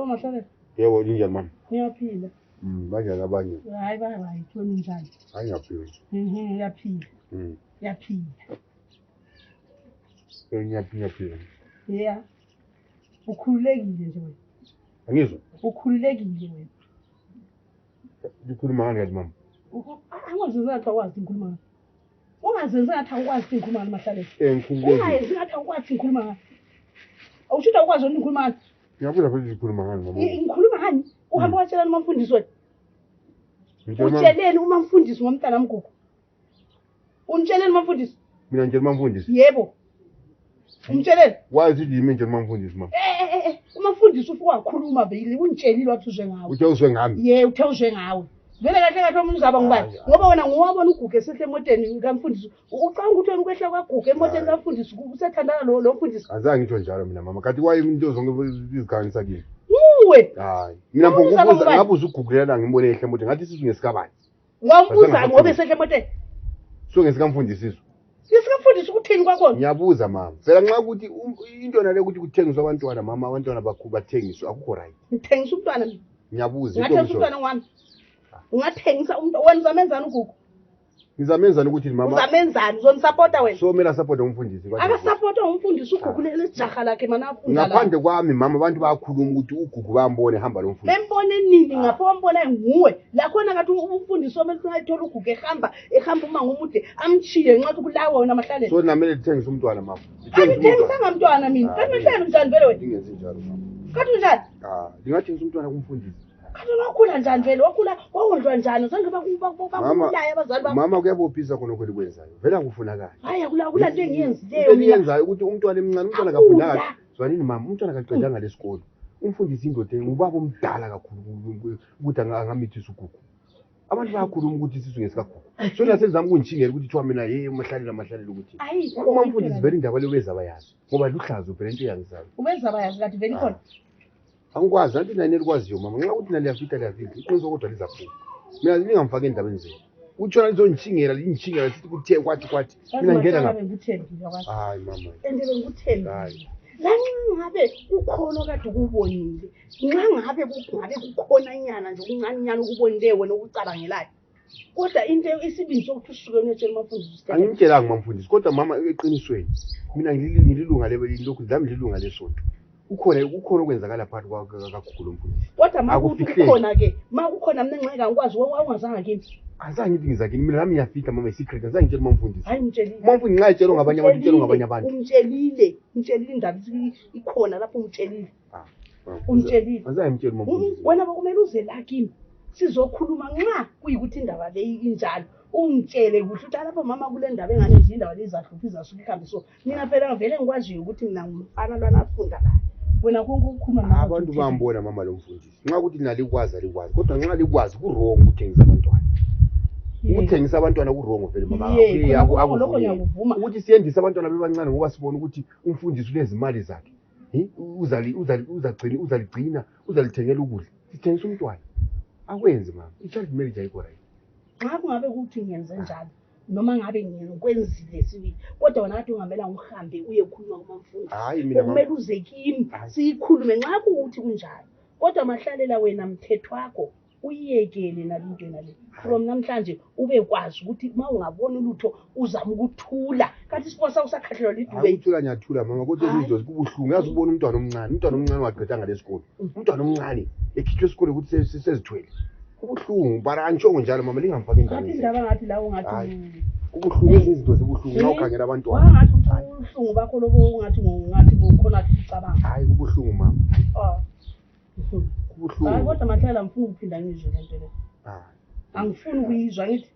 mahlalela. Yebo linjani mama? Ngiyaphila. Banjani abanye? Hayi right, wena njani? Hayi ngiyaphila. Ngiyaphila. Ngiyaphila. Ngiyaphila. Yeah. Ukhululekile nje wena. Angizwa? Ukhululekile wena. Ngikhuluma ngani mama? Angazi ngathi akwazi ukukhuluma ngani. Ungazenza ngathi akwazi ukukhuluma ngani mahlalela. Ngikhululekile. Ungayenzi ngathi akwazi ukukhuluma ngani. Awusho akwazi ukukhuluma ngani? Ngiyabuza futhi ngikhuluma ngani mama? Ngikhuluma ngani? Uhamba watshela umfundisi wena. Utsheleni uma mfundisi ngomntana mgugu. Untsheleni umfundisi? Mina ngitshela umfundisi. Yebo. Umtsheleni? Wazi yimi ngitshela umfundisi mama. Umfundisi ufuka wakhuluma vele untshelile wathi uzwe ngawe. Uthe uzwe ngami? Yebo, uthe uzwe ngawe. Vele kahle kahle omunye uzaba ngubani? Ngoba wena ngowabona ugugu esehle emoteni kamfundisi. Ucanga ukuthi wena ukwehla kwagugu emoteni kamfundisi usethandana lo mfundisi. Azange ngitsho njalo mina mama. Kanti waye into zonke izikhanisa kimi. Uwe. Hayi. Mina mphongubuza ngabuza ugugulela ngibone ehle emoteni. Ngathi sizu ngesikabani. Ngombuza ngoba esehle emoteni. So ngesikamfundisi isu. Sikamfundisi ukuthini kwakhona? Ngiyabuza mama. Phela nxa ukuthi into nale ukuthi kuthengiswa abantwana mama abantwana bathengiswa akukho right. Ngithengisa umntwana mina. Ngiyabuza into ngisho. Ngathengisa umntwana wami. Ungathengisa umuntu wena uzamenzani ugugu? Ngizamenzani ukuthi mama? Uzamenzani? Uzomsupporta wena? So mina support umfundisi kwathi. Akasupporta umfundisi ugugu lesijaha lakhe mana afunda la. Ngaphandle kwami mama abantu bayakhuluma ukuthi ugugu bambone hamba lo mfundisi. Bembone nini ngapha wambona nguwe? La khona ngathi umfundisi omele ayithola ugugu ehamba uma ngumude amchiye nxa kulawo wena mahlalela. So namele lithengisa umntwana mama. Ngithengisa ngamntwana mina. Kanti mhlawumbe njani vele wena? Ingenzi njalo mama. Kanti njani? Ngingathengisa umntwana kumfundisi. Kanti wakhula njani vele? Wakhula wawondlwa njani? Sonke bakulaya abazali bakho. Mama kuyabophisa khona kweli kwenzayo. Vele akufunakala. Hayi akula into engiyenzileyo mina. Yenzayo ukuthi umntwana emncane umntwana kafundanga. Zwanini mama umntwana kaqedanga lesikolo. Umfundisi indoda ubaba omdala kakhulu ukuthi angamithisa ugugu. Abantu bayakhuluma ukuthi sisu ngesikagugu. So nasenzama ukunjingela ukuthi thiwa mina mahlalela ukuthi. Uma umfundisi vele indaba le weza bayazi. Ngoba luhlazo phela into yangisayo. Ubeza bayazi kathi vele khona. Angikwazi anti nani likwaziyo mama nxa ukuthi naliyafika liyafika iqiniso kodwa lizaphuma mina ningamfaka endabeni zenu utshona lizonjingela linjingela sithi kuthe kwathi mina ngena ngapha hayi mama endebe ngikuthemba hayi la ngabe ukhona kade ukubonile nxa ngabe kukhona nyana nje ukuncane nyana ukubonile wena ukucabangelayo kodwa into isibindi sokuthi usuke unetshela umfundisi angimtshelanga umfundisi kodwa mama eqinisweni mina ngililunga lokhu dlami lilunga lesonto ukhona okwenzakala phakathi kakhulu umfundisi kodwa makukhona ke makukhona mina ngeke ngikwazi ungazanga kimi azange ngithi ngizakini mina nami ngiyafika mama isecret azange ngitshela umfundisi hayi ngitshelile umfundisi nxa etshela ngabanye abantu utshela ngabanye abantu umtshelile indaba ikhona lapho umtshelile umtshelile azange ngitshela umfundisi wena bokumele uze la kimi sizokhuluma nxa kuyikuthi indaba le injalo ungitshele kuhle ukuthi lapho mama kule ndaba engane nje indaba lezahluphi zasuka ihambe so mina phela ngivele ngikwazi ukuthi mina ngumfana lwana afunda la wena konke ukukhuluma nawe abantu bambona mama lo mfundisi nxa ukuthi nalikwazi alikwazi kodwa nxa likwazi kuwrong ukuthengisa abantwana ukuthengisa abantwana kuwrong vele mama ukuthi siyendisa abantwana bebancane ngoba sibona ukuthi umfundisi ulezimali zakhe uzalithengela ukudla sithengisa umntwana akwenzi mama i-child marriage ayikho right nxa kungabe ukuthi ngiyenze njalo noma ngabe ngikwenzile sibili kodwa wena ngathi ungamela ngihambe uye ukukhuluma kumamfundisi hayi mina kumele uze kimi siyikhulume nxa kuuthi kunjalo kodwa mahlalela wena mthetho wakho uyiyekele nalinto nale from namhlanje ube kwazi ukuthi uma ungabona ulutho uzama ukuthula kanti isipo sakho sakhahlelwa lidube ukuthula ngiyathula mama kodwa izinto zikubuhlungu yazi ubona umntwana omncane waqedanga lesikolo umntwana omncane ekhitshwe esikole ukuthi sezithwele kubuhlungu bara anjongo njalo mama lingamfaki endabeni indaba ngathi lawo ngathi kubuhlungu izinto zibuhlungu na ukhangela abantwana wangathi ubuhlungu bakho lobo ungathi bukhona ukucabanga hayi kubuhlungu mama kubuhlungu hayi kodwa mahlalela ngifuna ukuphinda ngizwe lento le angifuni ukuyizwa ngithi